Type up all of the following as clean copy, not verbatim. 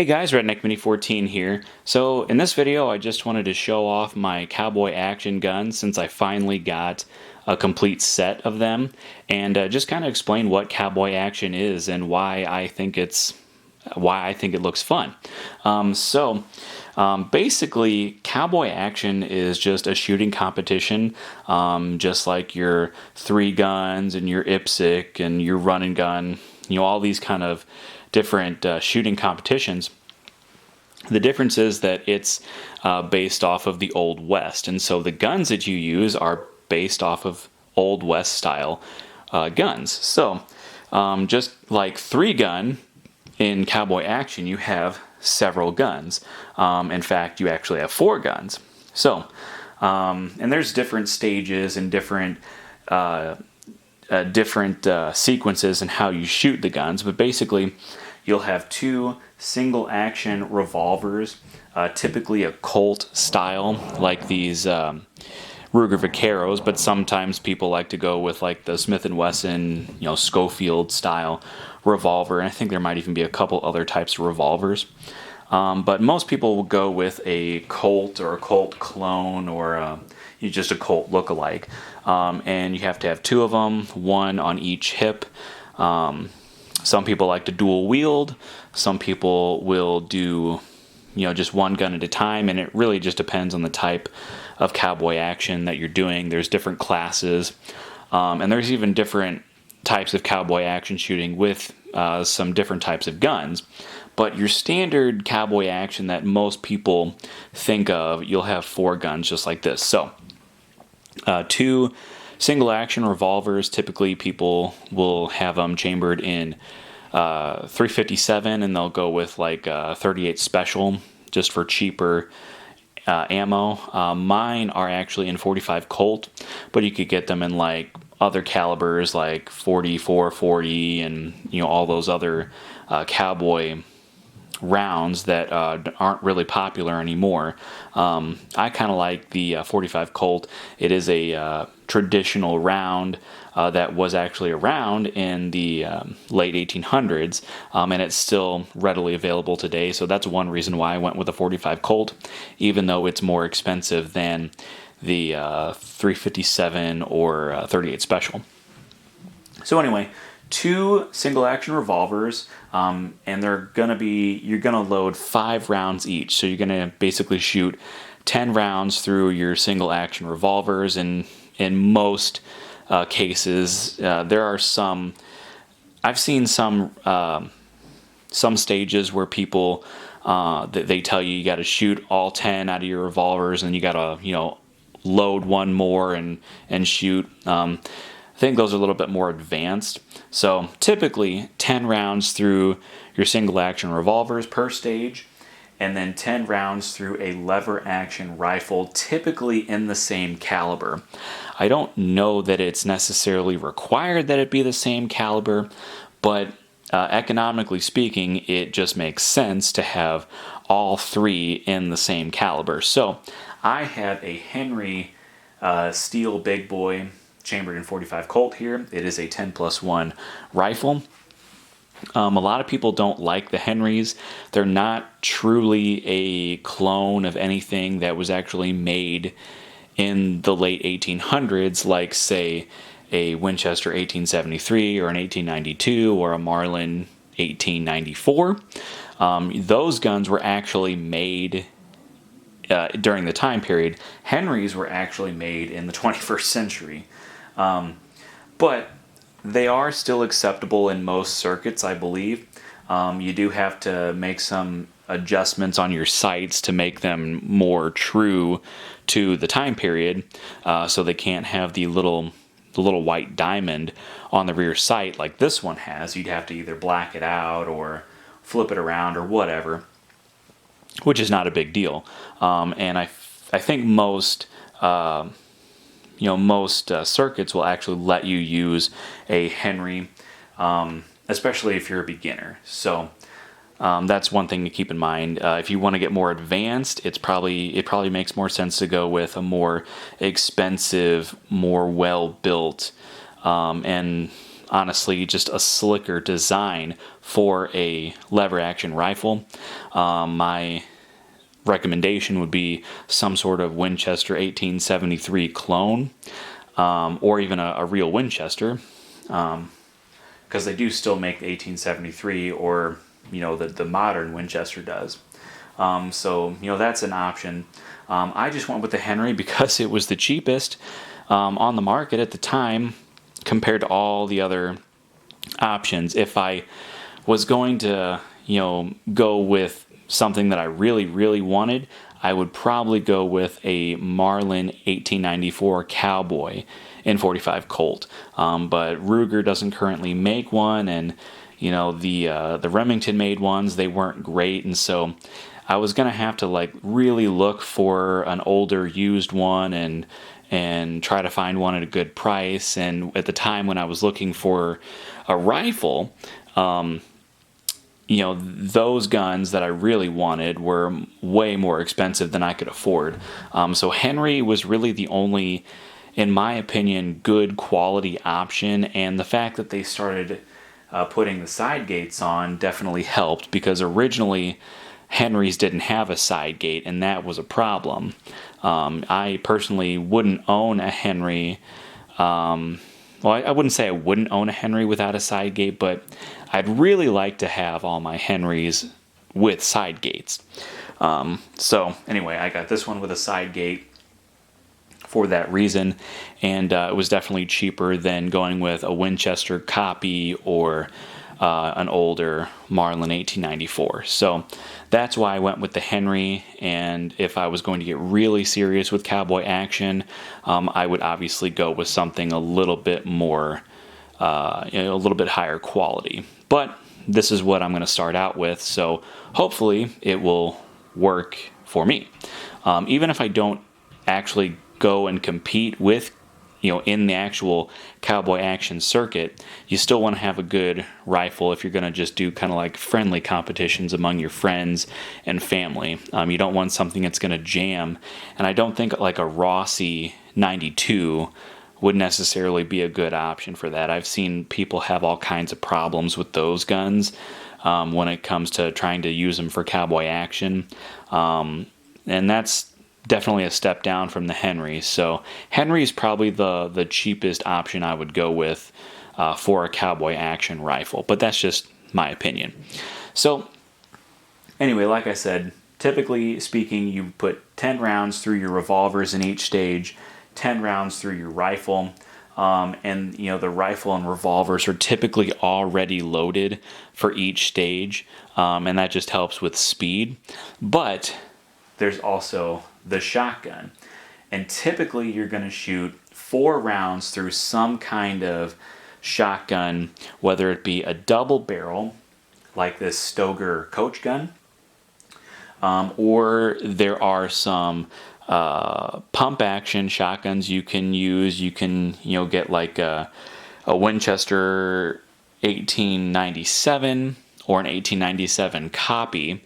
Hey guys, Redneck Mini 14 here. So in this video I just wanted to show off my Cowboy action guns since I finally got a complete set of them, and just kind of explain what Cowboy action is and why I think it looks fun. Basically, Cowboy action is just a shooting competition, just like your three guns and your IPSC and your run and gun, all these kind of different shooting competitions. The difference is that it's based off of the Old West, and so the guns that you use are based off of Old West style guns. So just like three gun in Cowboy action, you have several guns. In fact, you actually have four guns. So and there's different stages and different sequences and how you shoot the guns, but basically you'll have two single action revolvers, typically a Colt style, like these Ruger Vaqueros, but sometimes people like to go with like the Smith & Wesson, Schofield style revolver, and I think there might even be a couple other types of revolvers. But most people will go with a Colt or a Colt clone or just a Colt look-alike. And you have to have two of them, one on each hip. Some people like to dual wield. Some people will do, just one gun at a time, and it really just depends on the type of Cowboy action that you're doing. There's different classes, and there's even different types of Cowboy action shooting with some different types of guns. But your standard Cowboy action that most people think of, you'll have four guns just like this. So two single action revolvers, typically people will have them chambered in 357, and they'll go with like 38 special just for cheaper ammo. Mine are actually in 45 Colt, but you could get them in like other calibers like 44, 40, and all those other Cowboy rounds that aren't really popular anymore. I kind of like the 45 Colt. It is a traditional round that was actually around in the late 1800s, and it's still readily available today. So that's one reason why I went with a 45 Colt, even though it's more expensive than the 357 or 38 Special. So anyway, two single action revolvers, and you're gonna load 5 rounds each. So you're gonna basically shoot 10 rounds through your single action revolvers, and in most cases, there are some. I've seen some stages where people they tell you got to shoot all 10 out of your revolvers, and you got to load one more and shoot. I think those are a little bit more advanced. So typically 10 rounds through your single action revolvers per stage, and then 10 rounds through a lever action rifle, typically in the same caliber. I don't know that it's necessarily required that it be the same caliber, but economically speaking, it just makes sense to have all three in the same caliber. So I have a Henry steel big boy chambered in 45 Colt here. It is a 10+1 rifle. A lot of people don't like the Henrys. They're not truly a clone of anything that was actually made in the late 1800s, like, say, a Winchester 1873 or an 1892 or a Marlin 1894. Those guns were actually made during the time period. Henrys were actually made in the 21st century. But they are still acceptable in most circuits, I believe. You do have to make some adjustments on your sights to make them more true to the time period, so they can't have the little white diamond on the rear sight like this one has. You'd have to either black it out or flip it around or whatever, which is not a big deal. And I think most circuits will actually let you use a Henry, especially if you're a beginner. So that's one thing to keep in mind. If you want to get more advanced, it probably makes more sense to go with a more expensive, more well-built, and honestly just a slicker design for a lever action rifle. My recommendation would be some sort of Winchester 1873 clone, or even a real Winchester, because they do still make the 1873, or the modern Winchester does. So that's an option. I just went with the Henry because it was the cheapest on the market at the time compared to all the other options. If I was going to go with something that I really, really wanted, I would probably go with a Marlin 1894 Cowboy in 45 Colt. But Ruger doesn't currently make one, and the Remington made ones, they weren't great, and so I was gonna have to really look for an older used one and try to find one at a good price. And at the time when I was looking for a rifle, those guns that I really wanted were way more expensive than I could afford. So Henry was really the only, in my opinion, good quality option, and the fact that they started putting the side gates on definitely helped, because originally Henrys didn't have a side gate, and that was a problem. I personally wouldn't own a Henry. Well, I wouldn't say I wouldn't own a Henry without a side gate, but I'd really like to have all my Henrys with side gates. So anyway, I got this one with a side gate for that reason, and it was definitely cheaper than going with a Winchester copy or an older Marlin 1894. So that's why I went with the Henry. And if I was going to get really serious with cowboy action, I would obviously go with something a little bit more, a little bit higher quality. But this is what I'm going to start out with, so hopefully it will work for me. Even if I don't actually go and compete with in the actual cowboy action circuit, you still want to have a good rifle if you're going to just do kind of like friendly competitions among your friends and family. You don't want something that's going to jam, and I don't think like a Rossi 92 would necessarily be a good option for that. I've seen people have all kinds of problems with those guns when it comes to trying to use them for cowboy action, and that's definitely a step down from the Henry. So Henry is probably the cheapest option I would go with for a cowboy action rifle, but that's just my opinion. So anyway, like I said, typically speaking, you put 10 rounds through your revolvers in each stage, 10 rounds through your rifle, and the rifle and revolvers are typically already loaded for each stage, and that just helps with speed. But there's also the shotgun, and typically you're going to shoot 4 rounds through some kind of shotgun, whether it be a double barrel like this Stoeger coach gun, or there are some pump action shotguns you can use. You can get like a Winchester 1897 or an 1897 copy,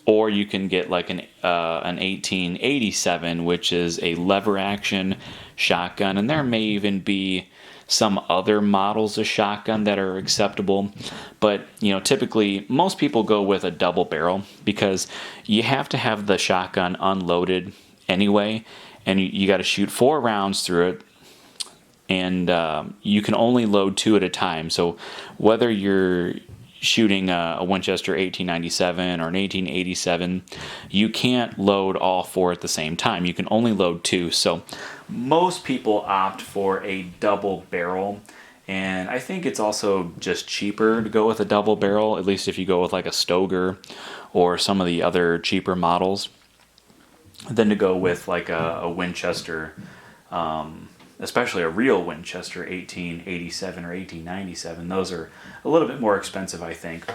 or you can get like an 1887, which is a lever action shotgun, and there may even be some other models of shotgun that are acceptable. But typically most people go with a double barrel because you have to have the shotgun unloaded anyway, and you got to shoot 4 rounds through it, and you can only load 2 at a time. So whether you're shooting a Winchester 1897 or an 1887, you can't load all 4 at the same time. You can only load 2. So most people opt for a double barrel, and I think it's also just cheaper to go with a double barrel, at least if you go with like a Stoeger or some of the other cheaper models, than to go with like a Winchester, especially a real Winchester 1887 or 1897. Those are a little bit more expensive, I think.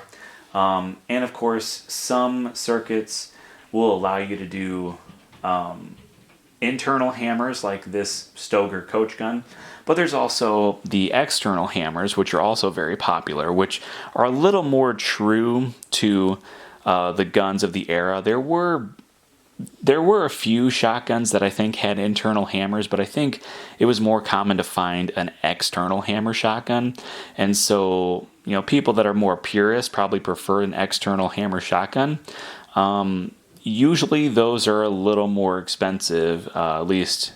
And of course, some circuits will allow you to do internal hammers like this Stoeger coach gun, but there's also the external hammers, which are also very popular, which are a little more true to the guns of the era. There were There were a few shotguns that I think had internal hammers, but I think it was more common to find an external hammer shotgun. And so, people that are more purist probably prefer an external hammer shotgun. Usually those are a little more expensive, at least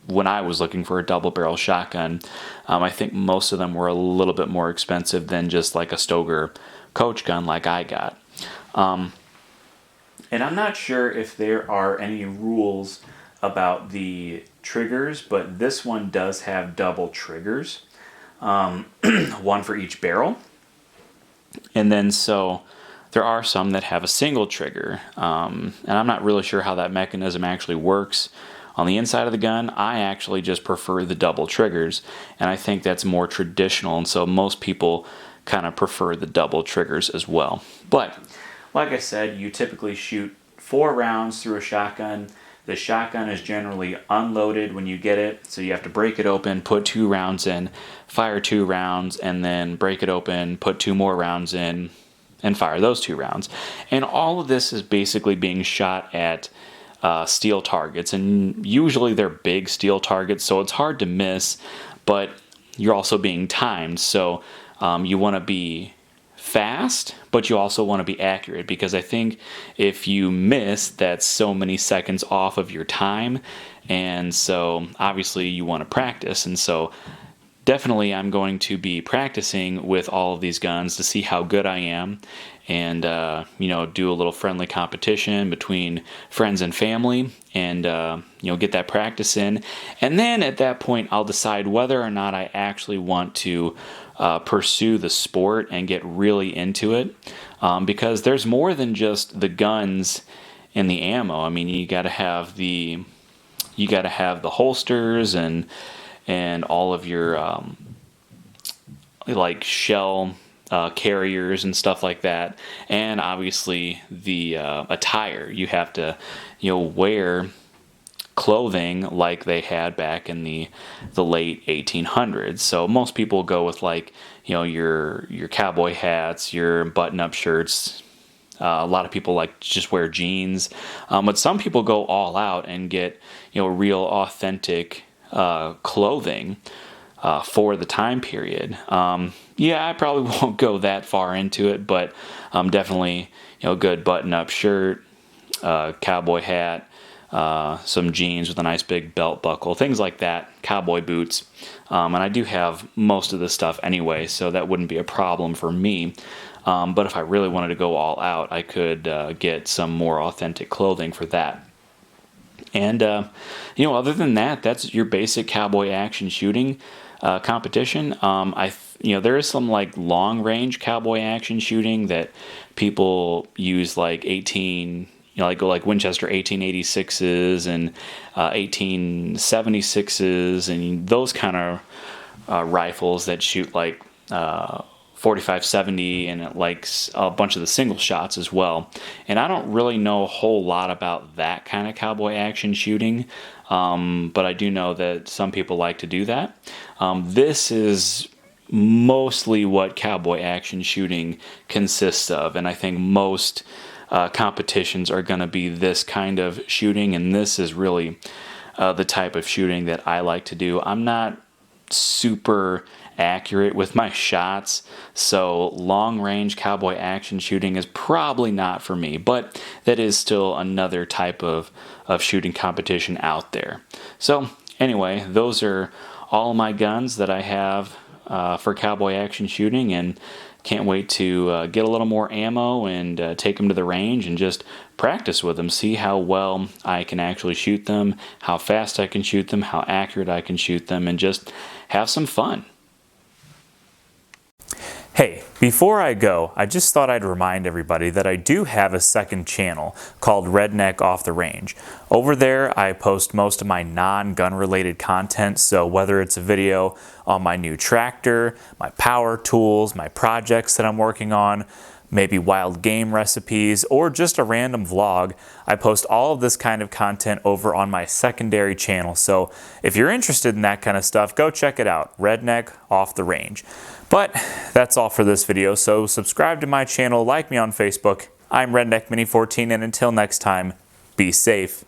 when I was looking for a double barrel shotgun. I think most of them were a little bit more expensive than just like a Stoeger coach gun like I got. And I'm not sure if there are any rules about the triggers, but this one does have double triggers, one for each barrel. And then so there are some that have a single trigger, and I'm not really sure how that mechanism actually works. On the inside of the gun, I actually just prefer the double triggers, and I think that's more traditional, and so most people kind of prefer the double triggers as well. But like I said, you typically shoot 4 rounds through a shotgun. The shotgun is generally unloaded when you get it, so you have to break it open, put 2 rounds in, fire 2 rounds, and then break it open, put 2 more rounds in, and fire those 2 rounds. And all of this is basically being shot at steel targets, and usually they're big steel targets, so it's hard to miss, but you're also being timed, so you want to be fast, but you also want to be accurate, because I think if you miss, that's so many seconds off of your time, and so obviously you want to practice. And so definitely I'm going to be practicing with all of these guns to see how good I am, and do a little friendly competition between friends and family, and get that practice in. And then at that point I'll decide whether or not I actually want to pursue the sport and get really into it, because there's more than just the guns and the ammo. I mean, you got to have the holsters and all of your like shell carriers and stuff like that, and obviously the attire. You have to wear clothing like they had back in the late 1800s. So most people go with like your cowboy hats, your button-up shirts. A lot of people like just wear jeans, but some people go all out and get real authentic clothing for the time period. I probably won't go that far into it, but definitely a good button-up shirt, cowboy hat, some jeans with a nice big belt buckle, things like that, cowboy boots. And I do have most of this stuff anyway, so that wouldn't be a problem for me. But if I really wanted to go all out, I could get some more authentic clothing for that. And other than that, that's your basic cowboy action shooting competition. There is some like long range cowboy action shooting that people use, like 18, like Winchester 1886s and 1876s and those kind of rifles that shoot like 45-70 and it likes a bunch of the single shots as well. And I don't really know a whole lot about that kind of cowboy action shooting, but I do know that some people like to do that. This is mostly what cowboy action shooting consists of, and I think most competitions are going to be this kind of shooting, and this is really the type of shooting that I like to do. I'm not super accurate with my shots, so long range cowboy action shooting is probably not for me, but that is still another type of shooting competition out there. So anyway, those are all my guns that I have for cowboy action shooting, and can't wait to get a little more ammo and take them to the range and just practice with them, see how well I can actually shoot them, how fast I can shoot them, how accurate I can shoot them, and just have some fun. Hey, before I go, I just thought I'd remind everybody that I do have a second channel called Redneck Off the Range. Over there, I post most of my non-gun related content, so whether it's a video on my new tractor, my power tools, my projects that I'm working on, maybe wild game recipes, or just a random vlog, I post all of this kind of content over on my secondary channel. So if you're interested in that kind of stuff, go check it out, Redneck Off the Range. But that's all for this video, so subscribe to my channel, like me on Facebook. I'm Redneck Mini 14, and until next time, be be safe,